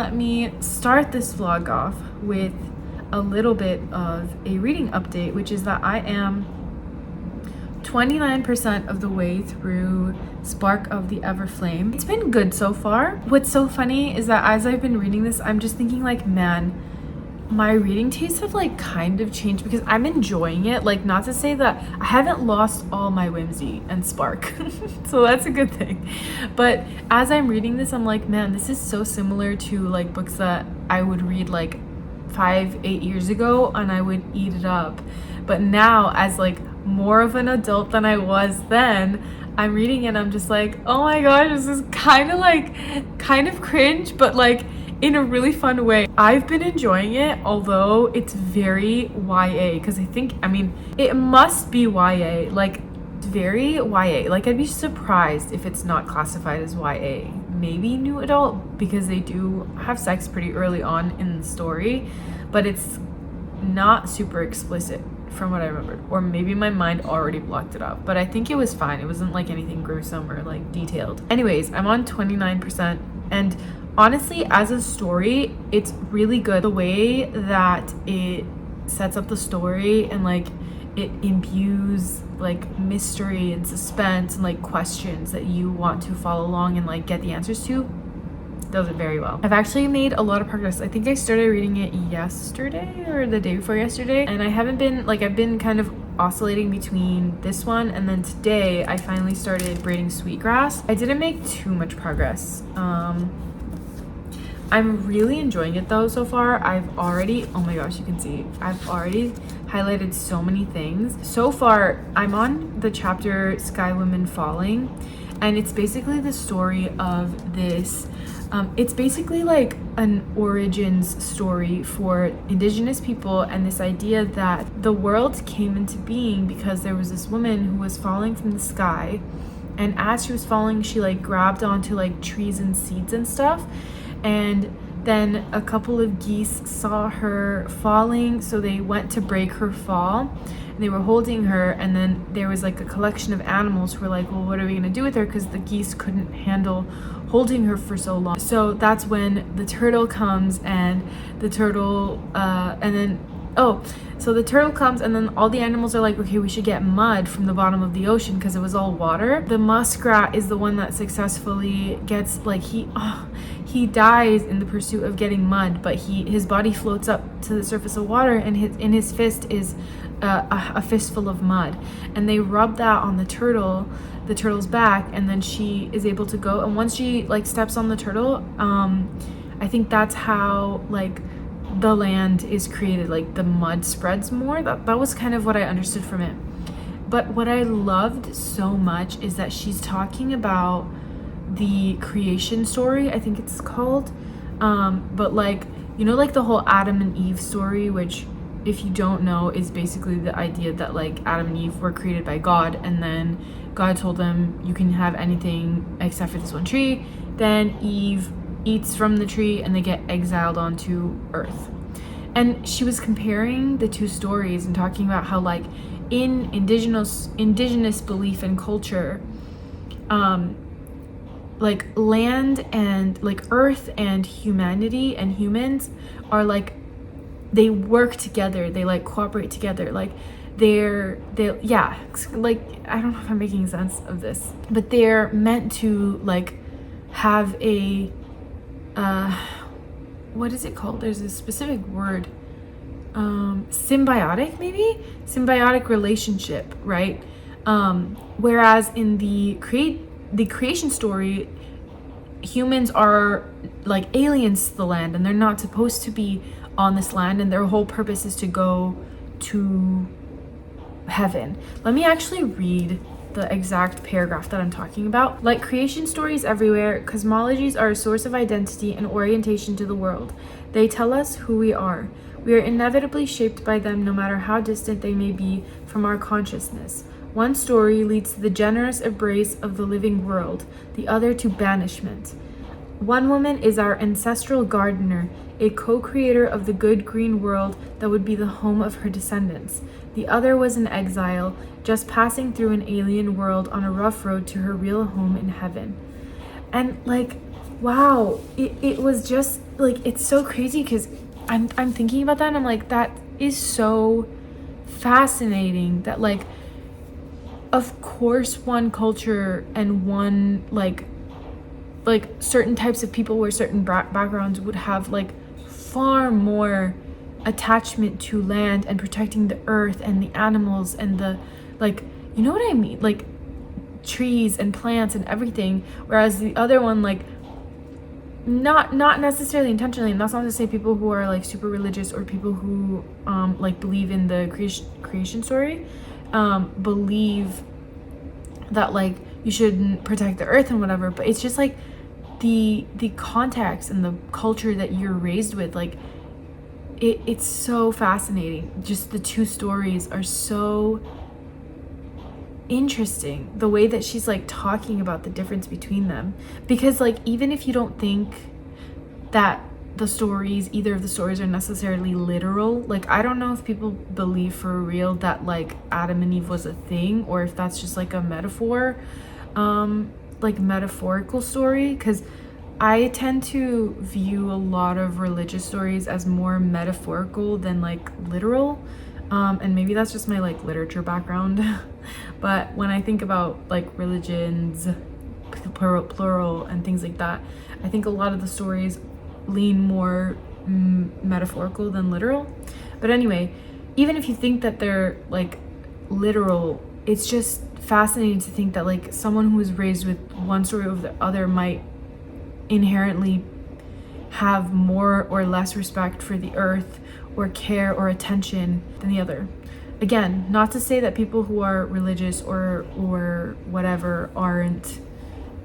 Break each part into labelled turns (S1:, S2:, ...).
S1: let me start this vlog off with a little bit of a reading update, which is that I am 29% of the way through Spark of the Everflame. It's been good so far. What's so funny is that as I've been reading this, I'm just thinking like, man, my reading tastes have like kind of changed because I'm enjoying it. Like, not to say that I haven't lost all my whimsy and spark. So that's a good thing. But as I'm reading this, I'm like, man, this is so similar to like books that I would read like 5-8 years ago and I would eat it up. But now, as like more of an adult than I was then, I'm reading it and I'm just like, oh my gosh, this is kind of cringe, but like in a really fun way. I've been enjoying it, although it's very YA, because I mean, it must be YA, like very YA. Like, I'd be surprised if it's not classified as YA. Maybe new adult, because they do have sex pretty early on in the story, but it's not super explicit from what I remembered. Or maybe my mind already blocked it up, but I think it was fine. It wasn't like anything gruesome or like detailed. Anyways, I'm on 29%, and honestly, as a story, it's really good. The way that it sets up the story and like it imbues like mystery and suspense and like questions that you want to follow along and like get the answers to, does it very well. I've actually made a lot of progress. I think I started reading it yesterday or the day before yesterday, and I haven't been like, I've been kind of oscillating between this one and then today I finally started braiding sweetgrass. I didn't make too much progress. I'm really enjoying it though so far. I've already, oh my gosh, you can see, I've already highlighted so many things. So far, I'm on the chapter Sky Women Falling, and it's basically the story of this, it's basically like an origins story for indigenous people, and this idea that the world came into being because there was this woman who was falling from the sky, and as she was falling, she like grabbed onto like trees and seeds and stuff. And then a couple of geese saw her falling, so they went to break her fall. And they were holding her, and then there was like a collection of animals who were like, well, what are we gonna do with her? Because the geese couldn't handle holding her for so long. So that's when the turtle comes, and the turtle, so the turtle comes, and then all the animals are like, okay, we should get mud from the bottom of the ocean because it was all water. The muskrat is the one that successfully gets, like, he dies in the pursuit of getting mud, but his body floats up to the surface of water, and in his fist is a fistful of mud, and they rub that on the turtle's back, and then she is able to go. And once she like steps on the turtle, I think that's how like the land is created, like the mud spreads more. That was kind of what I understood from it. But what I loved so much is that she's talking about the creation story, I think it's called, but like, you know, like the whole Adam and Eve story, which if you don't know is basically the idea that like Adam and Eve were created by God, and then God told them you can have anything except for this one tree. Then Eve eats from the tree and they get exiled onto earth. And she was comparing the two stories and talking about how like in indigenous belief and culture, like land and like earth and humanity and humans are like, they work together, they like cooperate together, like they're like, I don't know if I'm making sense of this, but they're meant to like have a what is it called? There's a specific word, symbiotic relationship, right? Whereas in the creation story, humans are like aliens to the land, and they're not supposed to be on this land, and their whole purpose is to go to heaven. Let me actually read the exact paragraph that I'm talking about. Like creation stories everywhere, cosmologies are a source of identity and orientation to the world. They tell us who we are. We are inevitably shaped by them, no matter how distant they may be from our consciousness. One story leads to the generous embrace of the living world, the other to banishment. One woman is our ancestral gardener, a co-creator of the good green world that would be the home of her descendants. The other was an exile, just passing through an alien world on a rough road to her real home in heaven. And like, wow, it was just like, it's so crazy because I'm thinking about that and I'm like, that is so fascinating that, like, of course one culture and one like certain types of people where certain backgrounds would have like far more attachment to land and protecting the earth and the animals and the, like, you know what I mean, like trees and plants and everything, whereas the other one, like, not necessarily intentionally, and that's not to say people who are like super religious or people who like believe in the creation story believe that like you shouldn't protect the earth and whatever, but it's just like the context and the culture that you're raised with, like it's so fascinating. Just the two stories are so interesting, the way that she's like talking about the difference between them, because like even if you don't think that either of the stories are necessarily literal, like I don't know if people believe for real that like Adam and Eve was a thing, or if that's just like a metaphor, like metaphorical story, because I tend to view a lot of religious stories as more metaphorical than like literal. And maybe that's just my like literature background. But when I think about like religions, plural and things like that, I think a lot of the stories lean more metaphorical than literal. But anyway, even if you think that they're like literal, it's just fascinating to think that like someone who was raised with one story over the other might inherently have more or less respect for the earth or care or attention than the other. Again, not to say that people who are religious or whatever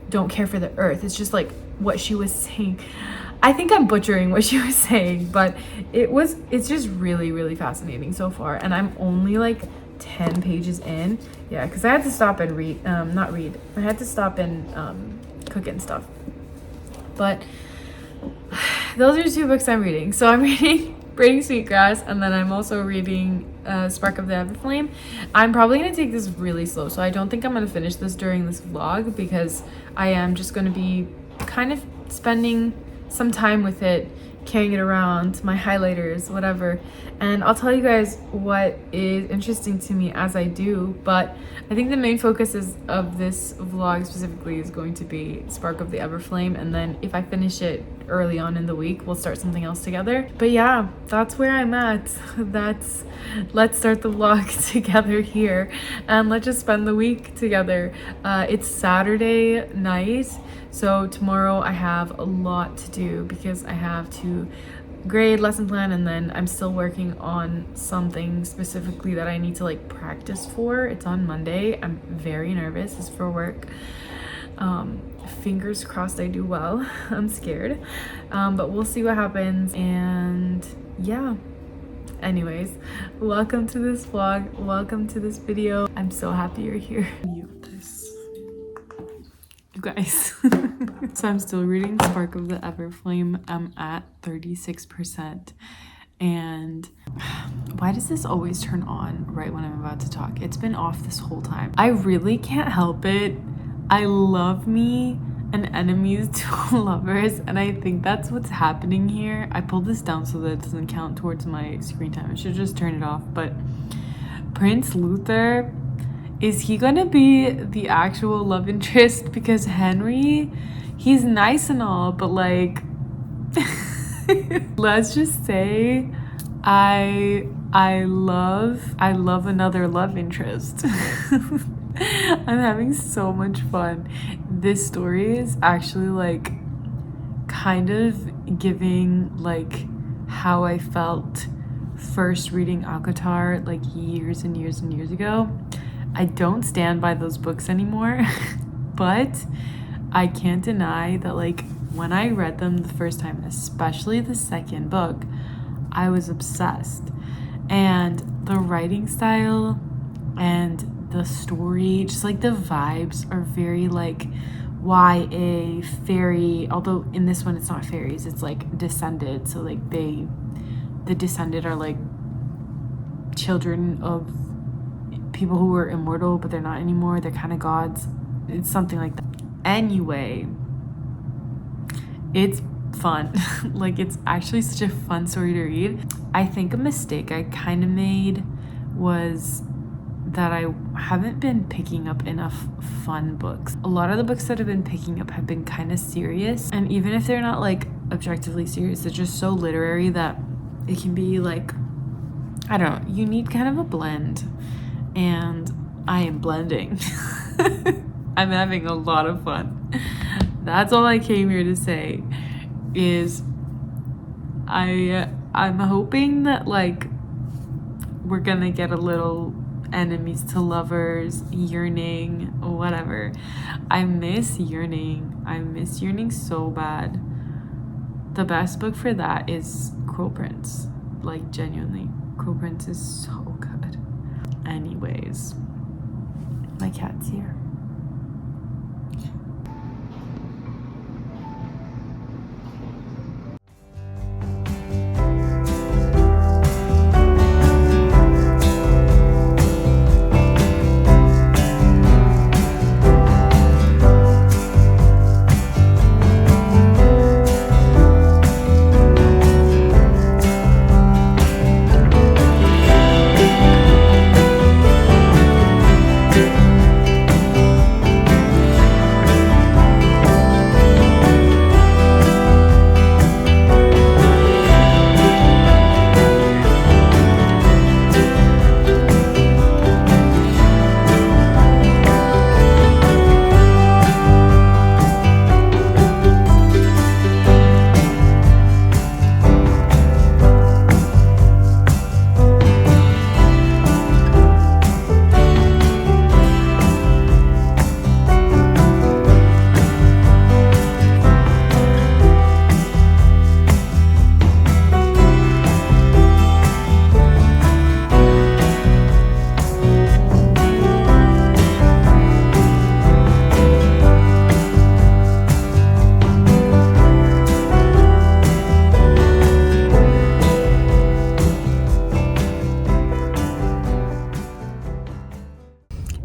S1: don't care for the earth. It's just like what she was saying. I think I'm butchering what she was saying, but it's just really, really fascinating so far. And I'm only like 10 pages in. Yeah, because I had to stop and I had to stop and cook and stuff. But those are 2 books I'm reading. So I'm reading Braiding Sweetgrass, and then I'm also reading Spark of the Everflame. I'm probably going to take this really slow, so I don't think I'm going to finish this during this vlog, because I am just going to be kind of spending some time with it, carrying it around, my highlighters, whatever. And I'll tell you guys what is interesting to me as I do, but I think the main focus of this vlog specifically is going to be Spark of the Everflame, and then if I finish it early on in the week, we'll start something else together. But yeah, that's where I'm at. Let's start the vlog together here, and let's just spend the week together. It's Saturday night, so tomorrow I have a lot to do because I have to grade, lesson plan, and then I'm still working on something specifically that I need to like practice for. It's on Monday. I'm very nervous. It's for work. Fingers crossed I do well. I'm scared, but we'll see what happens. And yeah, anyways, welcome to this vlog, welcome to this video. I'm so happy you're here. Mute this, you guys. So I'm still reading Spark of the Everflame. I'm at 36%. And why does this always turn on right when I'm about to talk? It's been off this whole time. I really can't help it. I love me and enemies to lovers, and I think that's what's happening here. I pulled this down so that it doesn't count towards my screen time. I should just turn it off. But Prince Luther, is he gonna be the actual love interest? Because Henry, he's nice and all, but like let's just say I love another love interest. I'm having so much fun. This story is actually like kind of giving like how I felt first reading Akatar like years and years and years ago. I don't stand by those books anymore, but I can't deny that like when I read them the first time, especially the second book, I was obsessed. And the writing style and the story, just like the vibes are very like YA fairy, although in this one it's not fairies, it's like descended. So like the descended are like children of people who were immortal, but they're not anymore. They're kind of gods. It's something like that. Anyway, it's fun. Like, it's actually such a fun story to read. I think a mistake I kind of made was that I haven't been picking up enough fun books. A lot of the books that I've been picking up have been kind of serious, and even if they're not like objectively serious, they're just so literary that it can be like, I don't know, you need kind of a blend, and I am blending. I'm having a lot of fun. That's all I came here to say, is I'm hoping that like we're gonna get a little enemies to lovers, yearning, whatever. I miss yearning. I miss yearning so bad. The best book for that is Crow Prince. Like, genuinely, Crow Prince is so good. Anyways, my cat's here.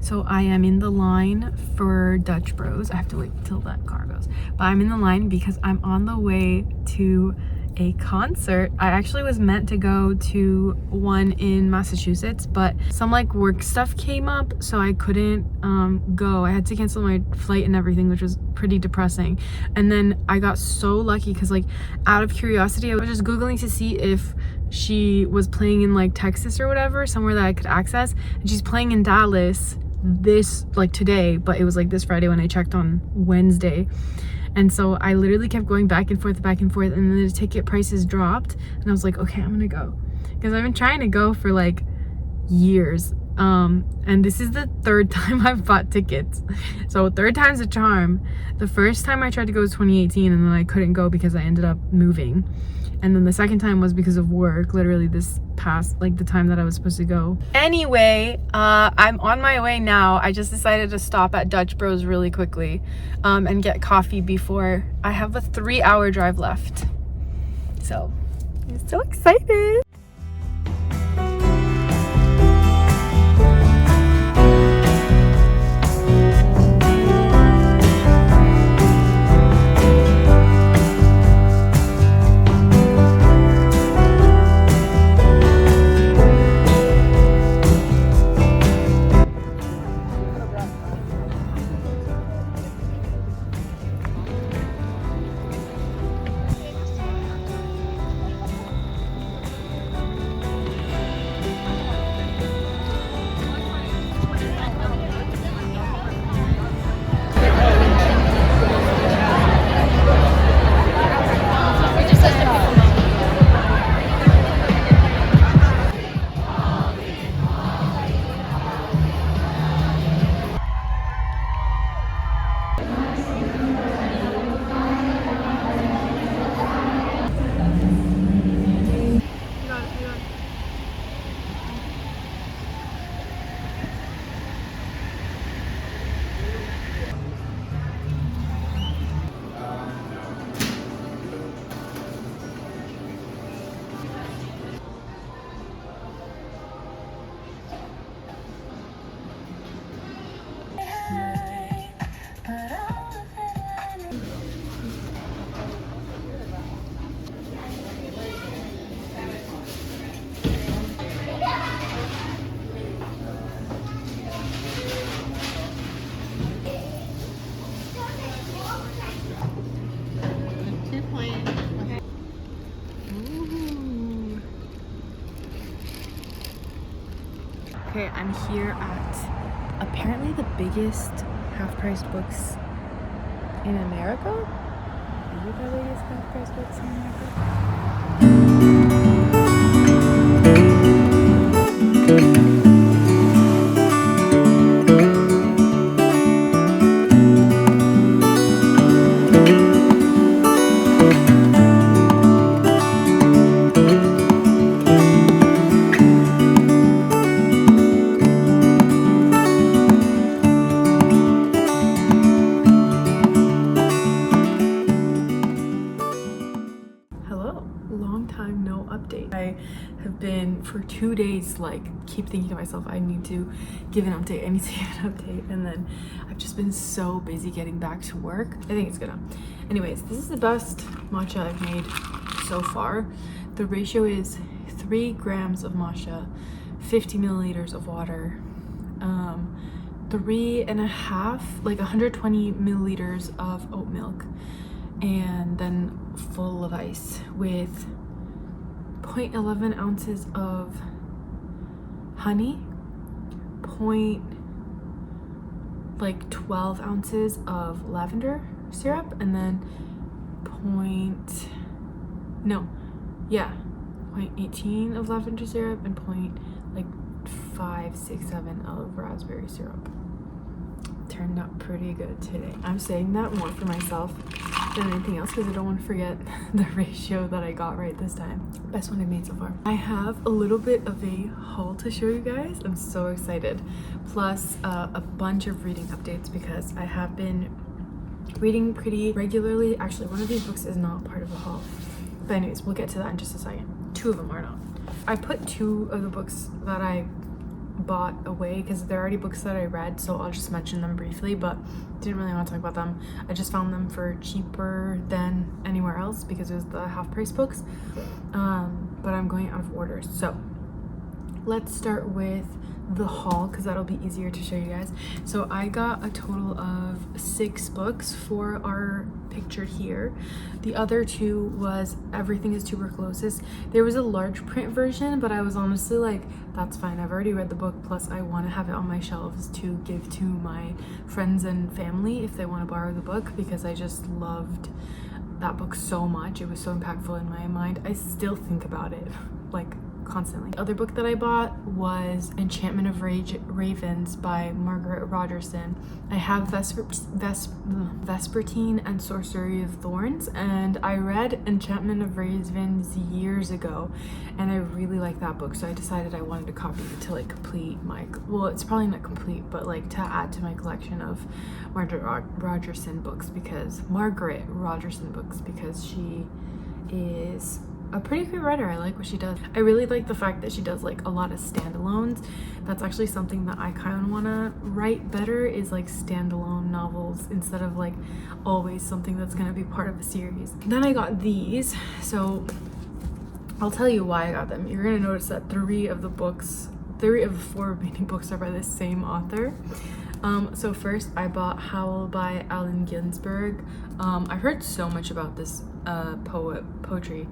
S1: So I am in the line for Dutch Bros. I have to wait till that car goes. But I'm in the line because I'm on the way to a concert. I actually was meant to go to one in Massachusetts, but some like work stuff came up, so I couldn't go. I had to cancel my flight and everything, which was pretty depressing. And then I got so lucky because, like, out of curiosity, I was just Googling to see if she was playing in like Texas or whatever, somewhere that I could access. And she's playing in Dallas this, like, today, but it was like this Friday when I checked on Wednesday. And so I literally kept going back and forth, and then the ticket prices dropped, and I was like, okay, I'm gonna go, because I've been trying to go for like years, and this is the third time I've bought tickets, so third time's a charm. The first time I tried to go was 2018, and then I couldn't go because I ended up moving. And then the second time was because of work, literally this past, like, the time that I was supposed to go. Anyway, I'm on my way now. I just decided to stop at Dutch Bros really quickly and get coffee before I have a 3-hour drive left. So, I'm so excited. I'm here at apparently the biggest half-price books in America. Is it the biggest half-price books in America? I have been for 2 days like keep thinking to myself I need to give an update, and then I've just been so busy getting back to work. I think it's gonna. Anyways, this is the best matcha I've made so far. The ratio is 3 grams of matcha, 50 milliliters of water, 3.5, like 120 milliliters of oat milk, and then full of ice with 0.11 ounces of honey, 12 ounces of lavender syrup, and then 0.18 of lavender syrup and 0.567 of raspberry syrup. Turned out pretty good today. I'm saying that more for myself than anything else because I don't want to forget the ratio that I got right this time. Best one I've made so far. I have a little bit of a haul to show you guys. I'm so excited. Plus a bunch of reading updates because I have been reading pretty regularly. Actually, one of these books is not part of the haul. But anyways, we'll get to that in just a second. 2 of them are not. I put 2 of the books that I bought away because they're already books that I read, so I'll just mention them briefly, but didn't really want to talk about them. I just found them for cheaper than anywhere else because it was the half-price books, but I'm going out of order. So let's start with the haul because that'll be easier to show you guys. So I got a total of 6 books for our pictured here. The other 2 was Everything is Tuberculosis. There was a large print version, but I was honestly like, that's fine, I've already read the book, plus I want to have it on my shelves to give to my friends and family if they want to borrow the book, because I just loved that book so much. It was so impactful in my mind. I still think about it like constantly. The other book that I bought was Enchantment of Ravens by Margaret Rogerson. I have Vespertine and Sorcery of Thorns, and I read Enchantment of Ravens years ago, and I really like that book, so I decided I wanted to copy it to like complete my, well, it's probably not complete, but like to add to my collection of Margaret Rogerson books because she is a pretty good writer. I like what she does. I really like the fact that she does like a lot of standalones. That's actually something that I kind of want to write better, is like standalone novels instead of like always something that's going to be part of a series. Then I got these, so I'll tell you why I got them. You're going to notice that 3 of the 4 remaining books are by the same author. So first I bought Howl by Allen Ginsberg. I've heard so much about this poetry.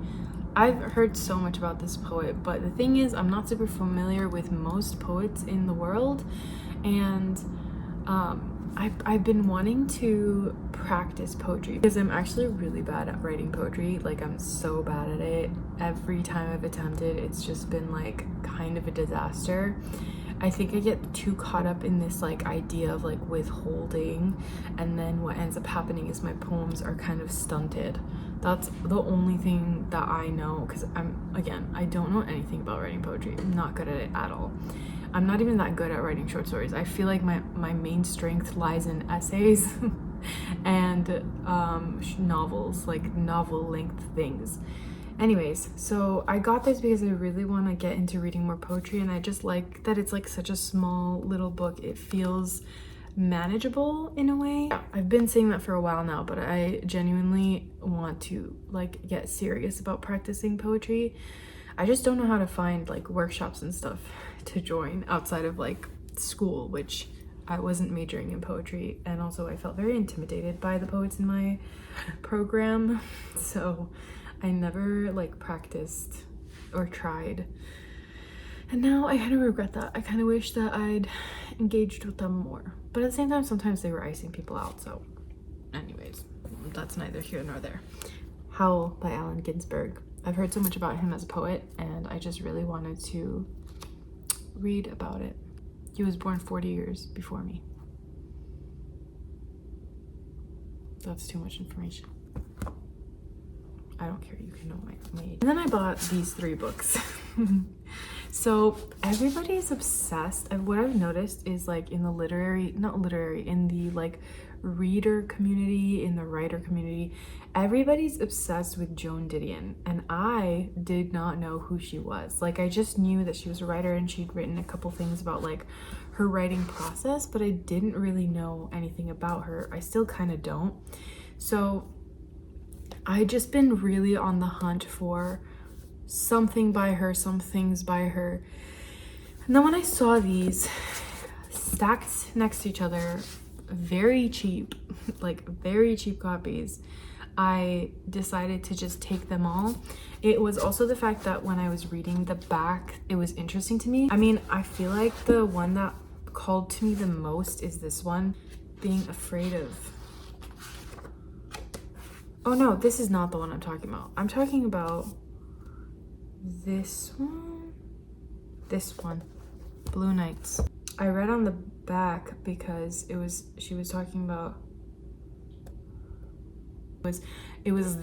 S1: I've heard so much about this poet, but the thing is, I'm not super familiar with most poets in the world, and I've been wanting to practice poetry because I'm actually really bad at writing poetry. Like, I'm so bad at it. Every time I've attempted, it's just been like kind of a disaster. I think I get too caught up in this like idea of like withholding, and then what ends up happening is my poems are kind of stunted. That's the only thing that I know, because I don't know anything about writing poetry. I'm not good at it at all. I'm not even that good at writing short stories. I feel like my main strength lies in essays and novels, like novel length things. Anyways, so I got this because I really want to get into reading more poetry, and I just like that it's like such a small little book. It feels manageable in a way. I've been saying that for a while now, but I genuinely want to like get serious about practicing poetry. I just don't know how to find like workshops and stuff to join outside of like school, which I wasn't majoring in poetry, and also I felt very intimidated by the poets in my program, so I never like practiced or tried. And now I kind of regret that. I kind of wish that I'd engaged with them more. But at the same time, sometimes they were icing people out. So anyways, that's neither here nor there. Howl by Allen Ginsberg. I've heard so much about him as a poet, and I just really wanted to read about it. He was born 40 years before me. That's too much information. I don't care, you can know my age. And then I bought these 3 books. So everybody's obsessed. And what I've noticed is like in the in the like reader community, in the writer community, everybody's obsessed with Joan Didion. And I did not know who she was. Like I just knew that she was a writer and she'd written a couple things about like her writing process, but I didn't really know anything about her. I still kind of don't. So I just been really on the hunt for something by her, some things by her. And then when I saw these stacked next to each other, very cheap, like very cheap copies, I decided to just take them all. It was also the fact that when I was reading the back, it was interesting to me. I mean, I feel like the one that called to me the most is this one, Being Afraid of. Oh no, this is not the one I'm talking about. I'm talking about this one, Blue Nights. I read on the back because she was talking about it was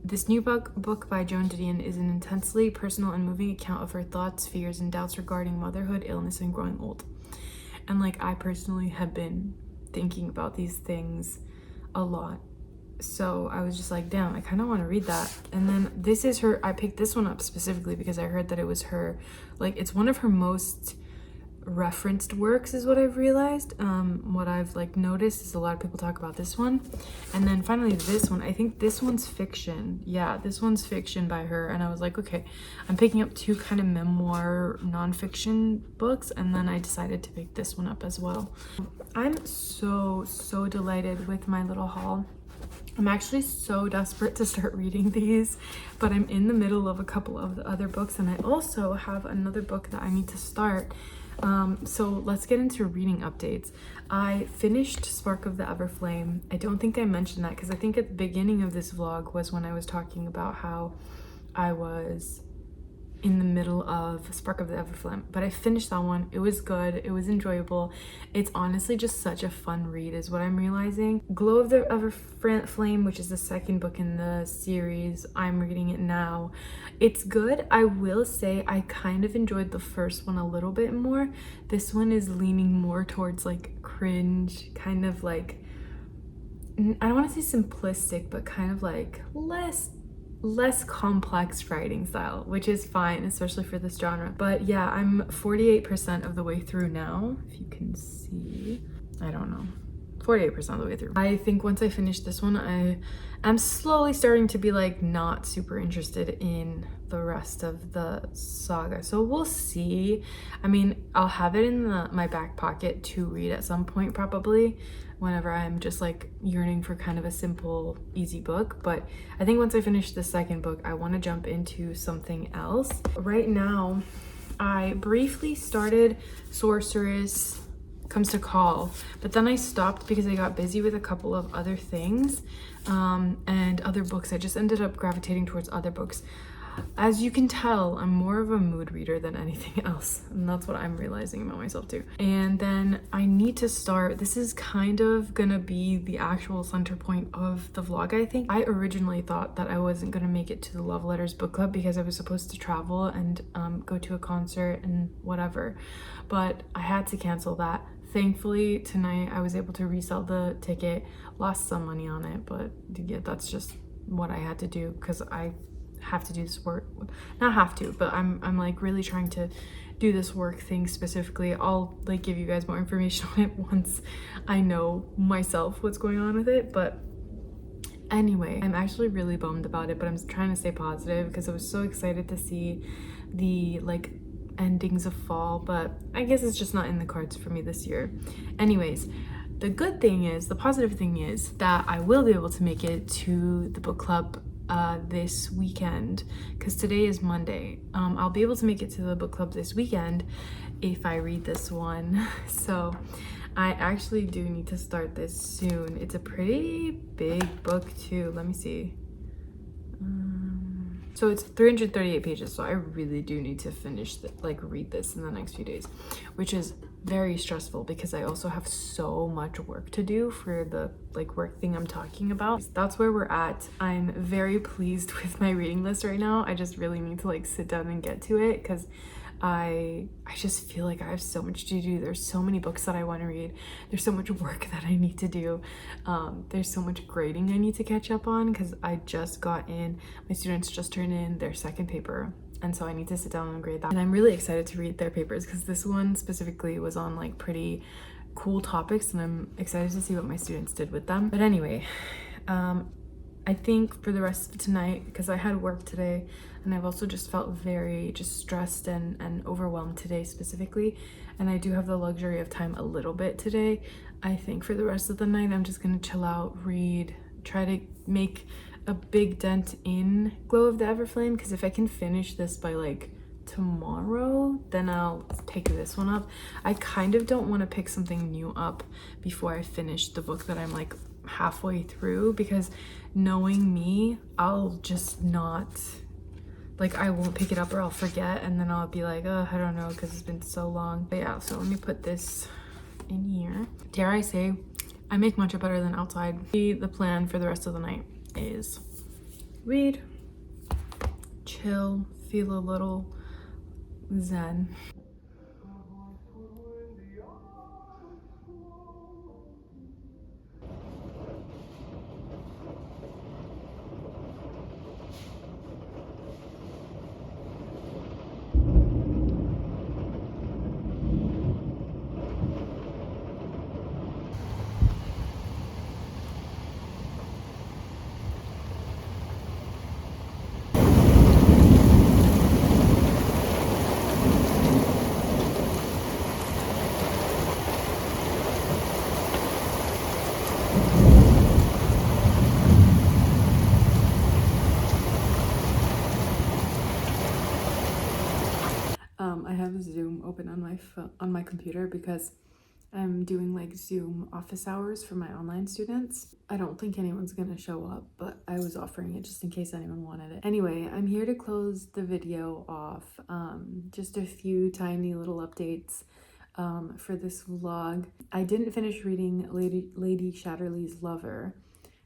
S1: this new book by Joan Didion is an intensely personal and moving account of her thoughts, fears, and doubts regarding motherhood, illness, and growing old. And like I personally have been thinking about these things a lot. So I was just like, damn, I kind of want to read that. And then this is I picked this one up specifically because I heard that it was her, like it's one of her most referenced works is what I've realized. What I've like noticed is a lot of people talk about this one. And then finally this one, I think this one's fiction. Yeah, this one's fiction by her. And I was like, okay, I'm picking up 2 kind of memoir nonfiction books, and then I decided to pick this one up as well. I'm so delighted with my little haul. I'm actually so desperate to start reading these, but I'm in the middle of a couple of the other books, and I also have another book that I need to start. So let's get into reading updates. I finished Spark of the Everflame. I don't think I mentioned that because I think at the beginning of this vlog was when I was talking about how I was in the middle of Spark of the Everflame, but I finished that one. It was good. It was enjoyable. It's honestly just such a fun read is what I'm realizing. Glow of the Everflame, which is the 2nd book in the series, I'm reading it now. It's good. I will say I kind of enjoyed the first one a little bit more. This one is leaning more towards like cringe, kind of like, I don't want to say simplistic, but kind of like less complex writing style, which is fine, especially for this genre. But yeah, I'm 48% of the way through now, if you can see. I don't know, 48% of the way through. I think once I finish this one, I am slowly starting to be like not super interested in the rest of the saga, so we'll see. I mean, I'll have it in my back pocket to read at some point, probably whenever I'm just like yearning for kind of a simple, easy book. But I think once I finish the 2nd book, I want to jump into something else. Right now, I briefly started Sorceress Comes to Call, but then I stopped because I got busy with a couple of other things and other books. I just ended up gravitating towards other books. As you can tell, I'm more of a mood reader than anything else, and that's what I'm realizing about myself too. And then I need to start, this is kind of gonna be the actual center point of the vlog, I think. I originally thought that I wasn't gonna make it to the Love Letters book club because I was supposed to travel and go to a concert and whatever, but I had to cancel that. Thankfully, tonight I was able to resell the ticket, lost some money on it, but yeah, that's just what I had to do because I have to do this work. Not have to, but I'm like really trying to do this work thing specifically. I'll like give you guys more information on it once I know myself what's going on with it. But anyway, I'm actually really bummed about it, but I'm trying to stay positive because I was so excited to see the like endings of fall, but I guess it's just not in the cards for me this year. Anyways, the good thing is, the positive thing is that I will be able to make it to the book club this weekend, because today is Monday. I'll be able to make it to the book club this weekend if I read this one. So I actually do need to start this soon. It's a pretty big book too. Let me see. So it's 338 pages, so I really do need to finish read this in the next few days, which is very stressful because I also have so much work to do for the work thing I'm talking about. That's where we're at. I'm very pleased with my reading list right now. I just really need to sit down and get to it because I just feel like I have so much to do. There's so many books that I want to read. There's so much work that I need to do. There's so much grading I need to catch up on because I just got in, my students just turned in their second paper. And so I need to sit down and grade that. And I'm really excited to read their papers because this one specifically was on pretty cool topics, and I'm excited to see what my students did with them. But anyway, I think for the rest of tonight, because I had work today and I've also just felt very stressed and overwhelmed today specifically, and I do have the luxury of time a little bit today. I think for the rest of the night I'm just gonna chill out, read, try to make a big dent in Glow of the Everflame, because if I can finish this by tomorrow, then I'll pick this one up. I kind of don't want to pick something new up before I finish the book that I'm halfway through, because knowing me, I'll just not I won't pick it up or I'll forget, and then I'll be oh, I don't know, because it's been so long. But yeah, so let me put this in here. Dare I say, I make matcha better than outside. The plan for the rest of the night is read, chill, feel a little zen. I have Zoom open on my phone, on my computer, because I'm doing Zoom office hours for my online students. I don't think anyone's gonna show up, but I was offering it just in case anyone wanted it. Anyway, I'm here to close the video off. Just a few tiny little updates for this vlog. I didn't finish reading Lady Chatterley's Lover.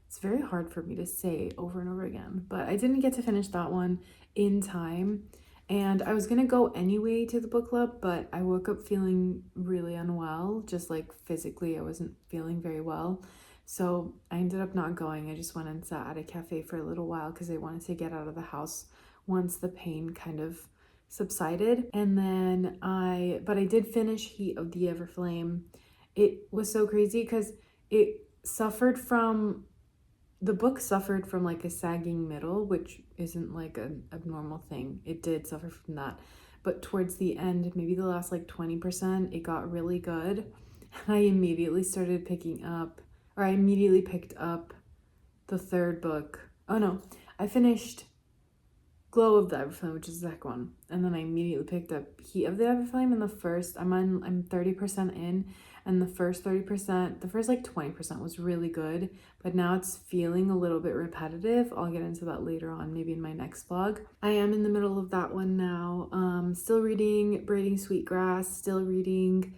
S1: It's very hard for me to say over and over again, but I didn't get to finish that one in time. And I was gonna go anyway to the book club, but I woke up feeling really unwell, just physically I wasn't feeling very well. So I ended up not going. I just went and sat at a cafe for a little while because I wanted to get out of the house once the pain kind of subsided. And then but I did finish Heat of the Everflame. It was so crazy because the book suffered from a sagging middle, which isn't an abnormal thing. It did suffer from that. But towards the end, maybe the last 20%, it got really good. And I immediately picked up the third book. Oh no, I finished Glow of the Everflame, which is the second one. And then I immediately picked up Heat of the Everflame, and I'm 30% in. And the first 30%, the first 20% was really good, but now it's feeling a little bit repetitive. I'll get into that later on, maybe in my next vlog. I am in the middle of that one now. Still reading Braiding Sweetgrass, still reading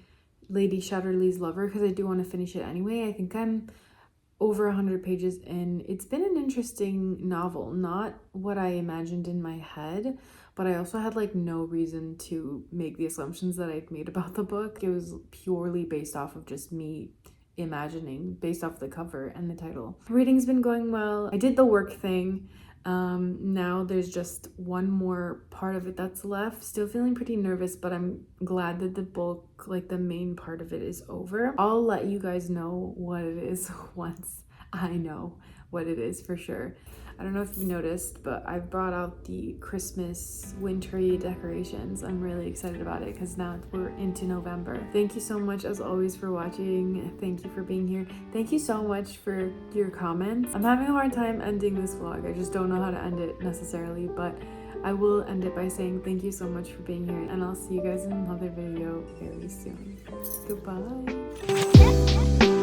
S1: Lady Chatterley's Lover, because I do want to finish it anyway. I think I'm over 100 pages in. It's been an interesting novel, not what I imagined in my head, but I also had no reason to make the assumptions that I'd made about the book. It was purely based off of just me imagining, based off the cover and the title. Reading's been going well. I did the work thing. Now there's just one more part of it that's left. Still feeling pretty nervous, but I'm glad that the book, the main part of it, is over. I'll let you guys know what it is once I know what it is for sure. I don't know if you noticed, but I've brought out the Christmas wintry decorations. I'm really excited about it because now we're into November. Thank you so much as always for watching. Thank you for being here. Thank you so much for your comments. I'm having a hard time ending this vlog. I just don't know how to end it necessarily, but I will end it by saying thank you so much for being here, and I'll see you guys in another video very soon. Goodbye.